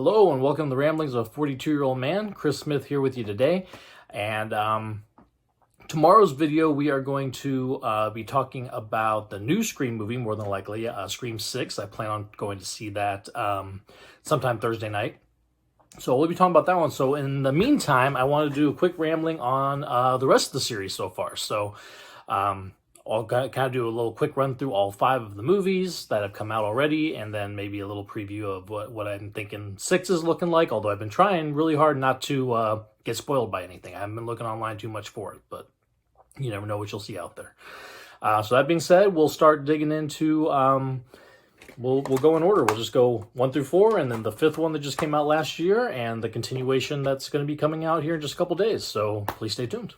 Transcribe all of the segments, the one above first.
Hello and welcome to the Ramblings of a 42-Year-Old Man. Chris Smith here with you today. And tomorrow's video, we are going to be talking about the new Scream movie, more than likely, Scream 6. I plan on going to see that sometime Thursday night. So we'll be talking about that one. So in the meantime, I want to do a quick rambling on the rest of the series so far. So I'll kind of do a little quick run through all 5 of the movies that have come out already, and then maybe a little preview of what I'm thinking 6 is looking like, although I've been trying really hard not to get spoiled by anything. I haven't been looking online too much for it, but you never know what you'll see out there. So that being said, we'll start digging into, we'll go in order. We'll just go 1 through 4, and then the 5th one that just came out last year, and the continuation that's going to be coming out here in just a couple days. So please stay tuned.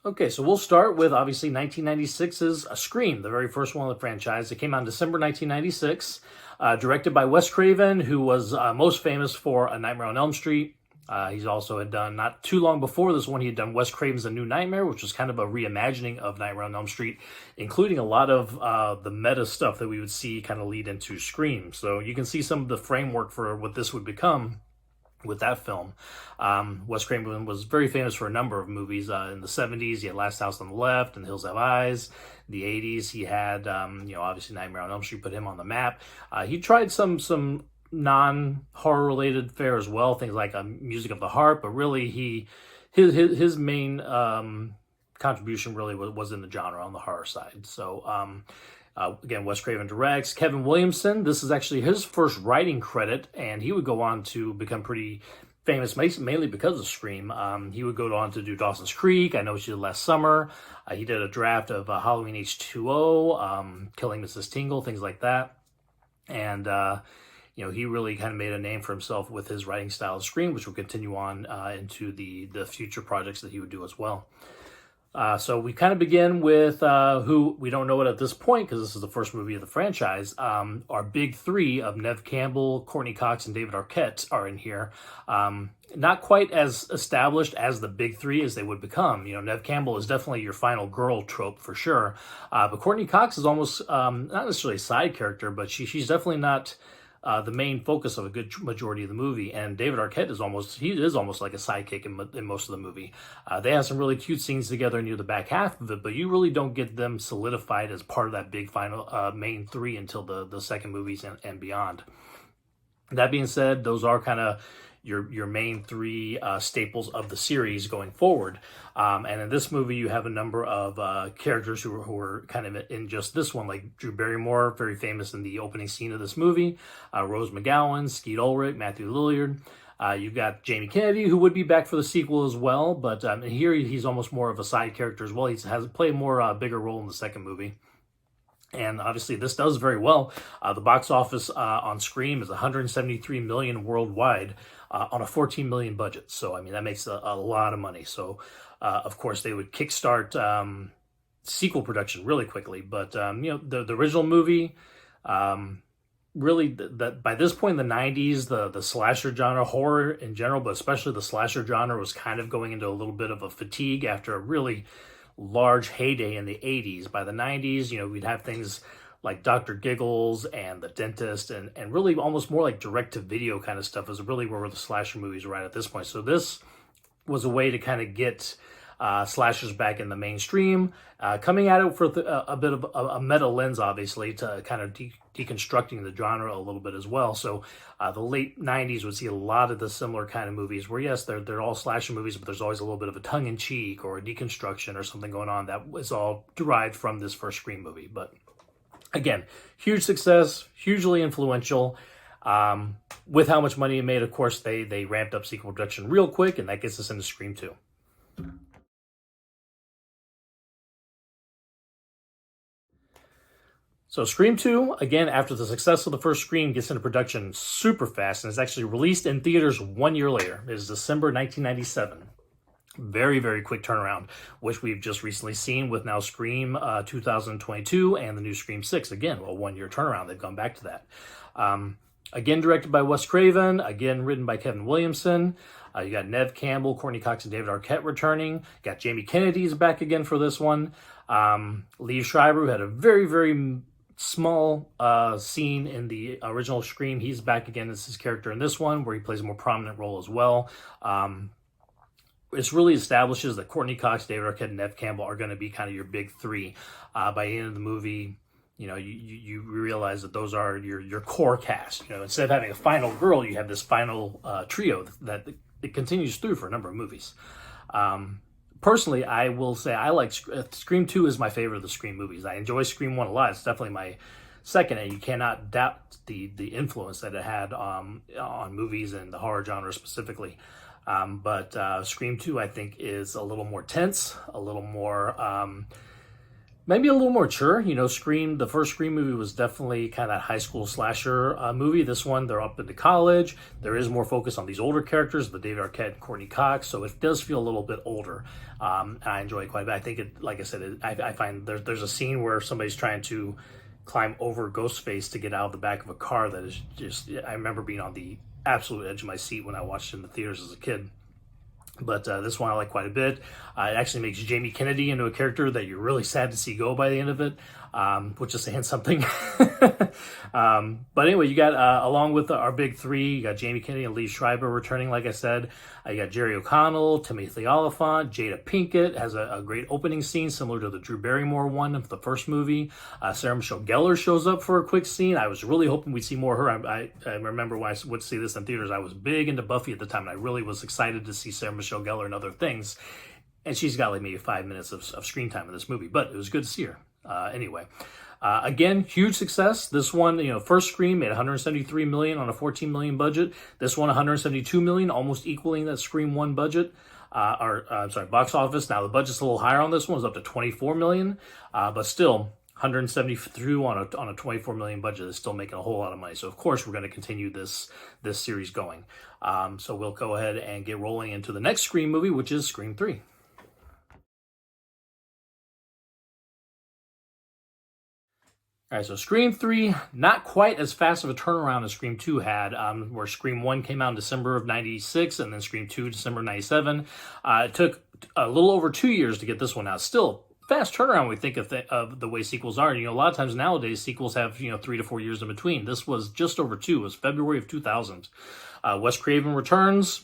Okay, so we'll start with, obviously, 1996's Scream, the very first one of the franchise. It came out in December 1996, directed by Wes Craven, who was most famous for A Nightmare on Elm Street. He's also had done, not too long before this one, he had done Wes Craven's A New Nightmare, which was kind of a reimagining of Nightmare on Elm Street, including a lot of the meta stuff that we would see kind of lead into Scream. So you can see some of the framework for what this would become with that film. Wes Craven was very famous for a number of movies. In the 70s, he had Last House on the Left and Hills Have Eyes. The 80s, he had, obviously Nightmare on Elm Street put him on the map. He tried some non-horror related fare as well, things like Music of the Heart, but really his main contribution really was in the genre on the horror side. So again, Wes Craven directs. Kevin Williamson, this is actually his first writing credit, and he would go on to become pretty famous, mainly because of Scream. He would go on to do Dawson's Creek, I Know What You Did Last Summer. He did a draft of Halloween H2O, Killing Mrs. Tingle, things like that. And, he really kind of made a name for himself with his writing style of Scream, which will continue on into the future projects that he would do as well. So we kind of begin with who we don't know it at this point because this is the first movie of the franchise. Our big 3 of Neve Campbell, Courtney Cox, and David Arquette are in here. Not quite as established as the big 3 as they would become. Neve Campbell is definitely your final girl trope for sure. But Courtney Cox is almost not necessarily a side character, but she's definitely not the main focus of a good majority of the movie. And David Arquette is almost like a sidekick in most of the movie. They have some really cute scenes together near the back half of it, but you really don't get them solidified as part of that big final main 3 until the second movies and beyond. That being said, those are kind of your main 3 staples of the series going forward. And in this movie, you have a number of characters who are kind of in just this one, like Drew Barrymore, very famous in the opening scene of this movie, Rose McGowan, Skeet Ulrich, Matthew Lillard. You've got Jamie Kennedy, who would be back for the sequel as well, but here he's almost more of a side character as well. He has played a bigger role in the second movie. And obviously this does very well. The box office on Scream is $173 million worldwide on a $14 million budget. So, that makes a lot of money. So, of course, they would kickstart sequel production really quickly. But, the original movie, really, by this point in the 90s, the slasher genre, horror in general, but especially the slasher genre was kind of going into a little bit of a fatigue after a really large heyday in the 80s. By the 90s, we'd have things like Dr. Giggles and The Dentist and really almost more like direct-to-video kind of stuff is really where the slasher movies were at this point. So this was a way to kind of get slashers back in the mainstream, coming at it for a bit of a meta lens, obviously, to kind of deconstructing the genre a little bit as well. So the late 90s would see a lot of the similar kind of movies where, yes, they're all slasher movies, but there's always a little bit of a tongue-in-cheek or a deconstruction or something going on that was all derived from this first Scream movie. But again, huge success, hugely influential. With how much money it made, of course, they ramped up sequel production real quick, and that gets us into Scream 2. So Scream 2, again, after the success of the first Scream, gets into production super fast, and is actually released in theaters 1 year later. It is December 1997. Very, very quick turnaround, which we've just recently seen with now Scream 2022 and the new Scream 6. Again, a 1 year turnaround. They've gone back to that. Again, directed by Wes Craven. Again, written by Kevin Williamson. You got Nev Campbell, Courtney Cox, and David Arquette returning. You got Jamie Kennedy's back again for this one. Lee Schreiber, who had a very, very small scene in the original Scream. He's back again as his character in this one, where he plays a more prominent role as well. It really establishes that Courtney Cox, David Arquette, and Nev Campbell are going to be kind of your big three. By the end of the movie, you know, you realize that those are your core cast. You know, instead of having a final girl, you have this final trio that it continues through for a number of movies. Personally, I will say I like Scream 2 is my favorite of the Scream movies. I enjoy Scream 1 a lot. It's definitely my second, and you cannot doubt the influence that it had on movies and the horror genre specifically. But Scream 2, I think, is a little more tense, a little more, maybe a little more mature. You know, the first Scream movie was definitely kind of that high school slasher movie. This one, they're up into college. There is more focus on these older characters, the David Arquette and Courtney Cox, so it does feel a little bit older. And I enjoy it quite a bit. I think it, like I said, I find there's a scene where somebody's trying to climb over Ghostface to get out of the back of a car that is just, I remember being on the absolute edge of my seat when I watched it in the theaters as a kid. But this one I like quite a bit. It actually makes Jamie Kennedy into a character that you're really sad to see go by the end of it, which is saying something. But anyway, you got, along with our big three, you got Jamie Kennedy and Lee Schreiber returning, like I said. You got Jerry O'Connell, Timothy Olyphant, Jada Pinkett has a great opening scene similar to the Drew Barrymore one of the first movie. Sarah Michelle Gellar shows up for a quick scene. I was really hoping we'd see more of her. I remember when I would see this in theaters, I was big into Buffy at the time, and I really was excited to see Sarah Michelle Gellar and other things. And she's got like maybe 5 minutes of screen time in this movie, but it was good to see her. Anyway, again, huge success. This one, you know, first Scream made $173 million on a $14 million budget. This one, $172 million, almost equaling that Scream 1 budget. Box office. Now the budget's a little higher on this one, it's up to $24 million, but still 173 on a $24 million budget is still making a whole lot of money. So of course we're going to continue this series going. So we'll go ahead and get rolling into the next Scream movie, which is Scream 3. All right, so Scream 3, not quite as fast of a turnaround as Scream 2 had, where Scream 1 came out in December of 96, and then Scream 2, December of 97. It took a little over 2 years to get this one out. Still, fast turnaround when we think of the way sequels are. You know, a lot of times nowadays, sequels have, 3 to 4 years in between. This was just over 2. It was February of 2000. Wes Craven returns.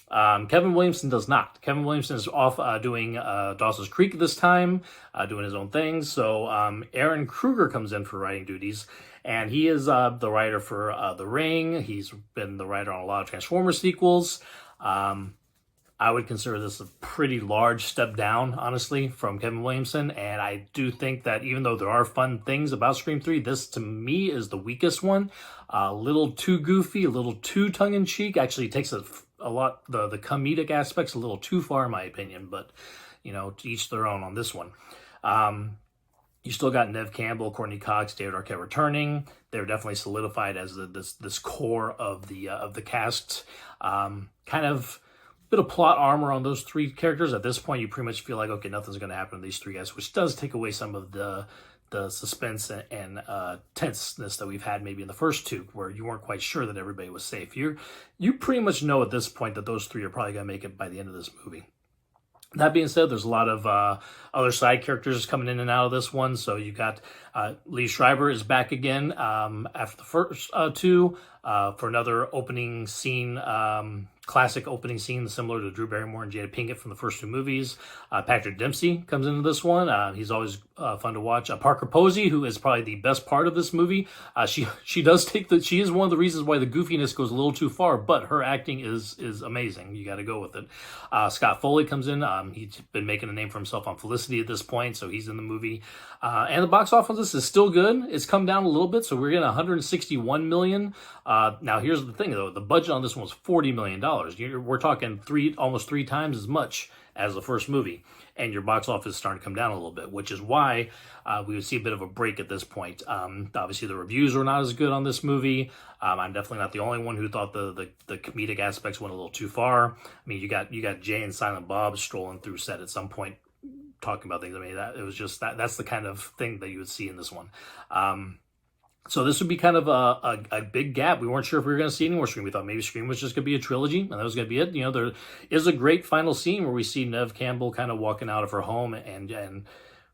Kevin Williamson does not. Kevin Williamson is off doing Dawson's Creek this time, doing his own thing. So Aaron Kruger comes in for writing duties, and he is the writer for The Ring. He's been the writer on a lot of Transformers sequels. I would consider this a pretty large step down, honestly, from Kevin Williamson. And I do think that even though there are fun things about Scream 3, this to me is the weakest one. A little too goofy, a little too tongue-in-cheek. Actually, it takes a lot, the comedic aspects a little too far in my opinion, but to each their own on this one. You still got Nev Campbell, Courtney Cox, David Arquette returning. They're definitely solidified as this core of the cast. Kind of bit of plot armor on those three characters. At this point, you pretty much feel like, okay, nothing's going to happen to these three guys, which does take away some of the suspense and tenseness that we've had maybe in the first two, where you weren't quite sure that everybody was safe. You pretty much know at this point that those three are probably going to make it by the end of this movie. That being said, there's a lot of other side characters coming in and out of this one. So you got Lee Schreiber is back again after the first two for another opening scene, classic opening scene similar to Drew Barrymore and Jada Pinkett from the first two movies. Patrick Dempsey comes into this one. He's always fun to watch. Parker Posey, who is probably the best part of this movie. She does she is one of the reasons why the goofiness goes a little too far, but her acting is amazing. You got to go with it. Scott Foley comes in. He's been making a name for himself on Felicity at this point, so he's in the movie. And the box office is still good. It's come down a little bit, so we're getting $161 million. Now, here's the thing, though. The budget on this one was $40 million. We're talking almost three times as much as the first movie, and your box office is starting to come down a little bit, which is why we would see a bit of a break at this point. Obviously, the reviews were not as good on this movie. I'm definitely not the only one who thought the comedic aspects went a little too far. I mean, you got Jay and Silent Bob strolling through set at some point, talking about things. I mean, it was just that's the kind of thing that you would see in this one. So this would be kind of a big gap. We weren't sure if we were going to see any more Scream. We thought maybe Scream was just going to be a trilogy, and that was going to be it. You know, there is a great final scene where we see Neve Campbell kind of walking out of her home, and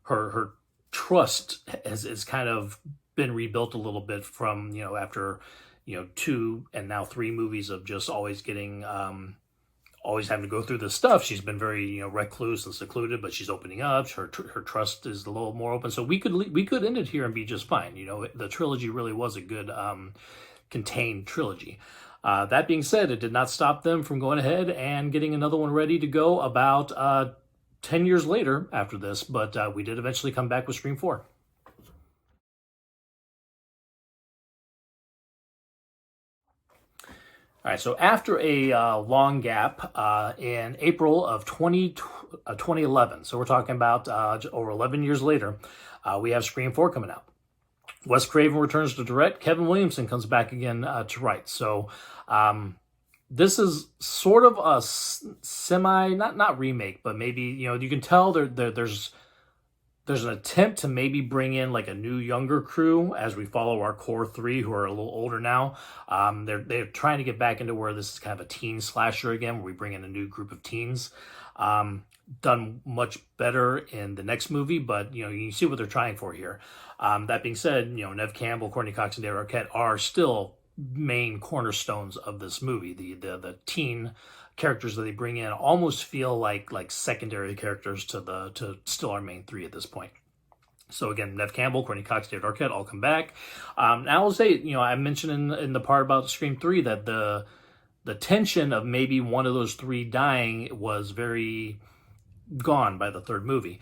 her trust has kind of been rebuilt a little bit from, you know, after, you know, 2 and now 3 movies of just always getting always having to go through this stuff. She's been very, you know, recluse and secluded, but she's opening up. Her trust is a little more open. So we could end it here and be just fine. You know, the trilogy really was a good contained trilogy. That being said, it did not stop them from going ahead and getting another one ready to go about 10 years later after this, but we did eventually come back with Scream 4. All right, so after a long gap in April of 2011, so we're talking about over 11 years later, we have Scream 4 coming out. Wes Craven returns to direct. Kevin Williamson comes back again to write. So this is sort of a semi, not remake, but maybe, you know, you can tell there's an attempt to maybe bring in like a new younger crew as we follow our core 3 who are a little older now. They're trying to get back into where this is kind of a teen slasher again, where we bring in a new group of teens. Done much better in the next movie, but you know, you see what they're trying for here. That being said, you know, Neve Campbell, Courtney Cox, and David Arquette are still main cornerstones of this movie. The teen characters that they bring in almost feel like secondary characters to still our main 3 at this point. So again, Neve Campbell, Courtney Cox, David Arquette all come back. Now I'll say, you know, I mentioned in the part about Scream 3 that the tension of maybe one of those 3 dying was very gone by the 3rd movie.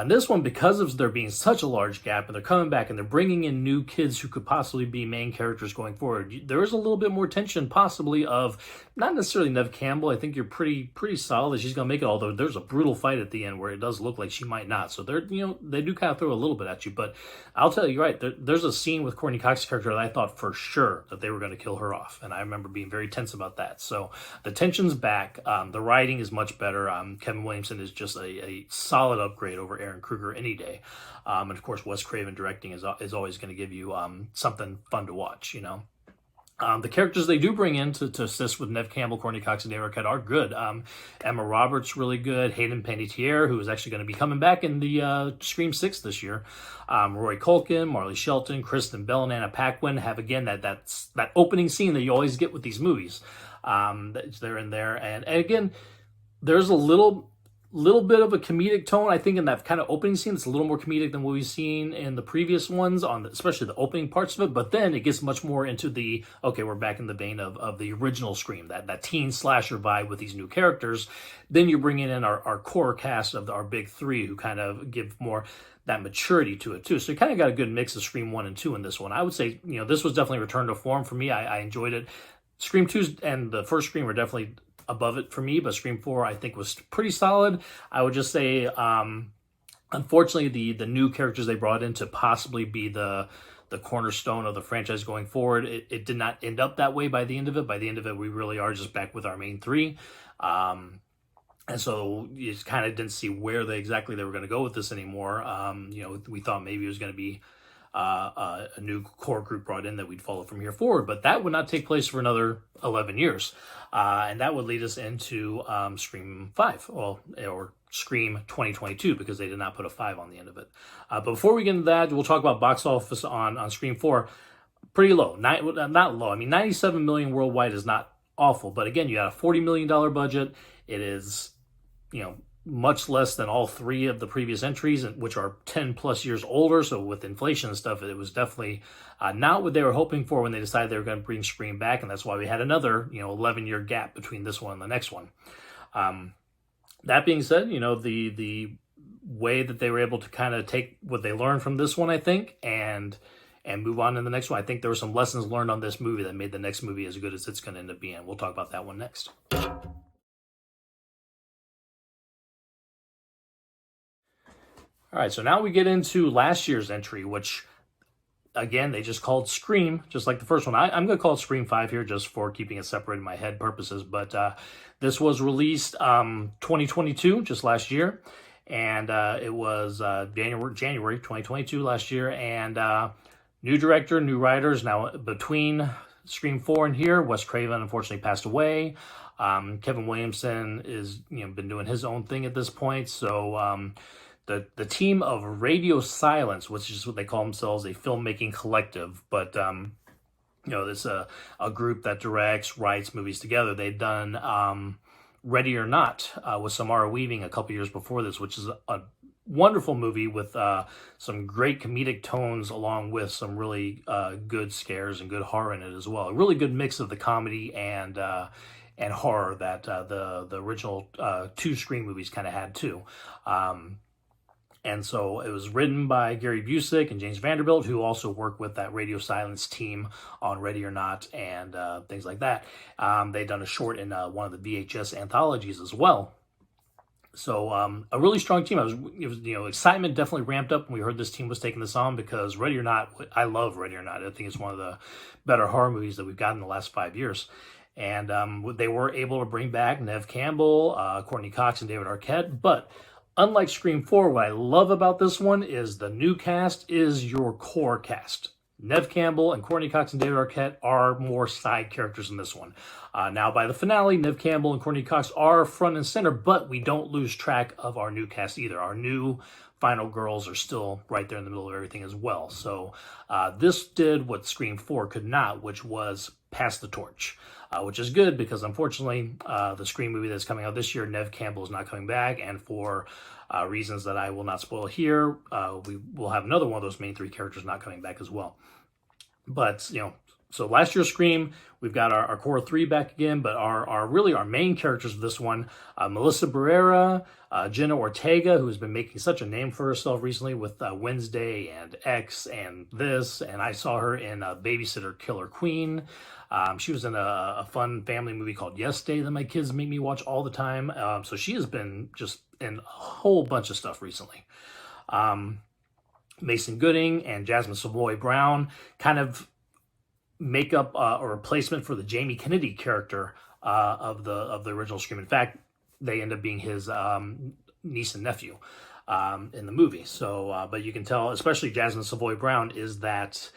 This one, because of there being such a large gap, and they're coming back and they're bringing in new kids who could possibly be main characters going forward, there is a little bit more tension possibly of not necessarily Neve Campbell. I think you're pretty solid that she's going to make it, although there's a brutal fight at the end where it does look like she might not. So they're, you know, they do kind of throw a little bit at you, but I'll tell you right, there's a scene with Courtney Cox's character that I thought for sure that they were going to kill her off, and I remember being very tense about that. So the tension's back. The writing is much better. Kevin Williamson is just a solid upgrade over Aaron Kruger any day. And of course, Wes Craven directing is always going to give you something fun to watch, you know. The characters they do bring in to assist with Neve Campbell, Courtney Cox, and David Arquette are good. Emma Roberts, really good. Hayden Panettiere, who is actually going to be coming back in the Scream 6 this year. Roy Culkin, Marley Shelton, Kristen Bell, and Anna Paquin have, again, that opening scene that you always get with these movies. They're in there. And again, there's a little bit of a comedic tone, I think, in that kind of opening scene. It's a little more comedic than what we've seen in the previous ones, especially the opening parts of it. But then it gets much more into okay, we're back in the vein of the original Scream, that teen slasher vibe with these new characters. Then you're bringing in our core cast of our big 3 who kind of give more that maturity to it too. So you kind of got a good mix of Scream 1 and 2 in this one. I would say, you know, this was definitely a return to form for me. I enjoyed it. Scream 2 and the first Scream were definitely above it for me, but Scream 4 I think was pretty solid. I would just say, unfortunately, the new characters they brought in to possibly be the cornerstone of the franchise going forward, it did not end up that way by the end of it. By the end of it, we really are just back with our main 3. And so you just kind of didn't see where exactly they were going to go with this anymore. You know, we thought maybe it was going to be a new core group brought in that we'd follow from here forward, but that would not take place for another 11 years. And that would lead us into Scream 5, or Scream 2022, because they did not put a 5 on the end of it. But before we get into that, we'll talk about box office on Scream 4. Pretty low. Not low. I mean, $97 million worldwide is not awful, but again, you got a $40 million budget. It is, you know, much less than all 3 of the previous entries, which are 10 plus years older. So with inflation and stuff, it was definitely not what they were hoping for when they decided they were going to bring Scream back. And that's why we had another, 11-year gap between this one and the next one. That being said, the way that they were able to kind of take what they learned from this one, I think, and move on to the next one. I think there were some lessons learned on this movie that made the next movie as good as it's going to end up being. We'll talk about that one next. All right, so now we get into last year's entry, which, again, they just called Scream, just like the first one. I'm going to call it Scream 5 here just for keeping it separate in my head purposes. But this was released 2022, just last year. And it was January 2022 last year. And New director, new writers. Now, between Scream 4 and here, Wes Craven unfortunately passed away. Kevin Williamson is been doing his own thing at this point. So the team of Radio Silence, which is what they call themselves, a filmmaking collective, but it's a group that directs, writes movies together. They've done Ready or Not with Samara Weaving a couple years before this, which is a wonderful movie with some great comedic tones along with some really good scares and good horror in it as well. A really good mix of the comedy and horror that the original two Scream movies kind of had too. And so it was written by Gary Busek and James Vanderbilt, who also worked with that Radio Silence team on Ready or Not and things like that. They'd done a short in one of the VHS anthologies as well. So a really strong team. Excitement definitely ramped up when we heard this team was taking this on, because Ready or Not, I love Ready or Not. I think it's one of the better horror movies that we've gotten in the last 5 years. And they were able to bring back Neve Campbell, Courtney Cox, and David Arquette, but unlike Scream 4, what I love about this one is the new cast is your core cast. Neve Campbell and Courtney Cox and David Arquette are more side characters in this one. Now, by the finale, Neve Campbell and Courtney Cox are front and center, but we don't lose track of our new cast either. Our new final girls are still right there in the middle of everything as well. So this did what Scream 4 could not, which was pass the torch. Which is good, because unfortunately, the Scream movie that's coming out this year, Neve Campbell is not coming back, and for reasons that I will not spoil here, we will have another one of those main three characters not coming back as well. But, so last year's Scream, we've got our core three back again, but our main characters of this one, Melissa Barrera, Jenna Ortega, who has been making such a name for herself recently with Wednesday and X and this, and I saw her in Babysitter Killer Queen. She was in a fun family movie called Yes Day that my kids make me watch all the time. So she has been just in a whole bunch of stuff recently. Mason Gooding and Jasmine Savoy Brown kind of make up a replacement for the Jamie Kennedy character of the original Scream. In fact, they end up being his niece and nephew in the movie. So, but you can tell, especially Jasmine Savoy Brown, is that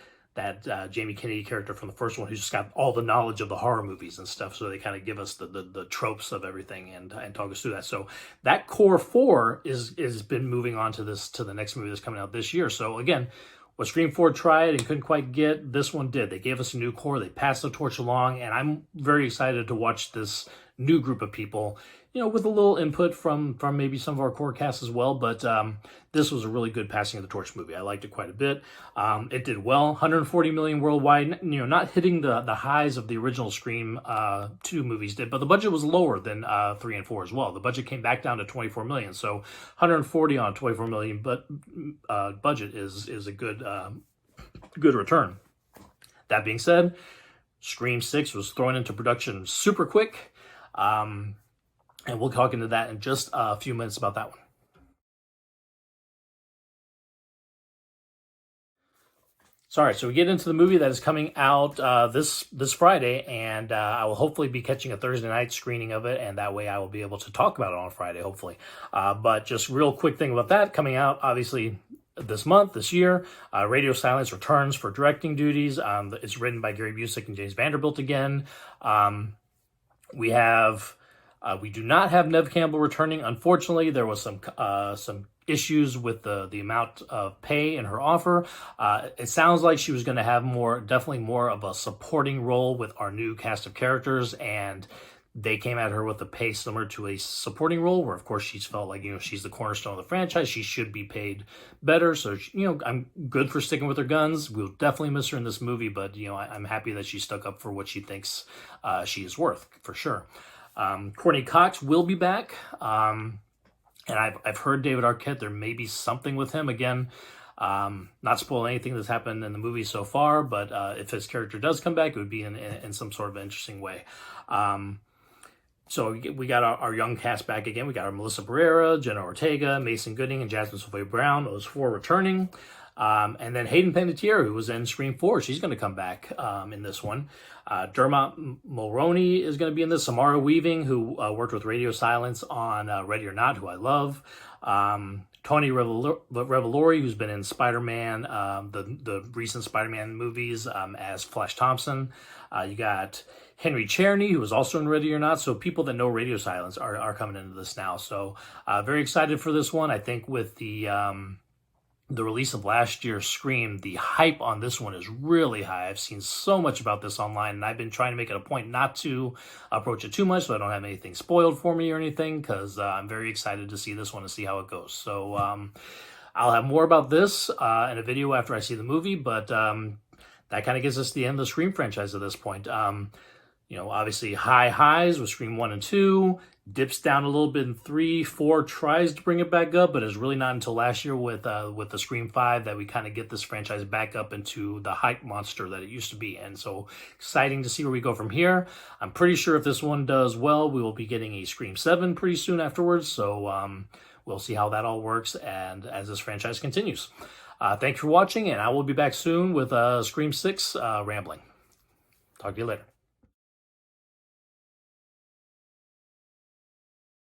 Jamie Kennedy character from the first one, who's just got all the knowledge of the horror movies and stuff. So they kind of give us the tropes of everything and talk us through that. So that core four is been moving on to the next movie that's coming out this year. So again, what Scream 4 tried and couldn't quite get, this one did. They gave us a new core. They passed the torch along, and I'm very excited to watch this new group of people, with a little input from maybe some of our core cast as well. But this was a really good passing of the torch movie. I liked it quite a bit. It did well, 140 million worldwide. Not hitting the highs of the original Scream 2 movies did, but the budget was lower than 3 and 4 as well. The budget came back down to 24 million. So 140 on a 24 million, but budget is a good return. That being said, Scream 6 was thrown into production super quick. And we'll talk into that in just a few minutes about that one. Sorry, so we get into the movie that is coming out this Friday, and I will hopefully be catching a Thursday night screening of it, and that way I will be able to talk about it on Friday, hopefully. But just real quick thing about that, coming out obviously this year, Radio Silence returns for directing duties. It's written by Gary Busek and James Vanderbilt again. We do not have Neve Campbell returning. Unfortunately, there was some issues with the amount of pay in her offer. It sounds like she was going to have definitely more of a supporting role with our new cast of characters, and they came at her with a pay similar to a supporting role, where of course she's felt like, she's the cornerstone of the franchise. She should be paid better. So, I'm good for sticking with her guns. We'll definitely miss her in this movie, but, I'm happy that she stuck up for what she thinks she is worth, for sure. Courtney Cox will be back. And I've heard David Arquette, there may be something with him again. Not spoiling anything that's happened in the movie so far, but if his character does come back, it would be in some sort of interesting way. So we got our young cast back again. We got our Melissa Barrera, Jenna Ortega, Mason Gooding, and Jasmine Savoy Brown. Those four returning. And then Hayden Panettiere, who was in Scream 4, she's going to come back in this one. Dermot Mulroney is going to be in this. Samara Weaving, who worked with Radio Silence on Ready or Not, who I love. Tony Revolori, who's been in Spider-Man, the recent Spider-Man movies as Flash Thompson. You got Henry Czerny, who was also in Ready or Not. So people that know Radio Silence are coming into this now. So very excited for this one. I think with the release of last year's Scream, the hype on this one is really high. I've seen so much about this online, and I've been trying to make it a point not to approach it too much so I don't have anything spoiled for me or anything, because I'm very excited to see this one and see how it goes. So I'll have more about this in a video after I see the movie, but that kind of gets us to the end of the Scream franchise at this point. You know, obviously high highs with Scream 1 and 2, dips down a little bit in 3, 4 tries to bring it back up, but it's really not until last year with the Scream 5 that we kind of get this franchise back up into the hype monster that it used to be. And so exciting to see where we go from here. I'm pretty sure if this one does well, we will be getting a Scream 7 pretty soon afterwards. So we'll see how that all works and as this franchise continues. Thanks for watching, and I will be back soon with Scream 6 rambling. Talk to you later.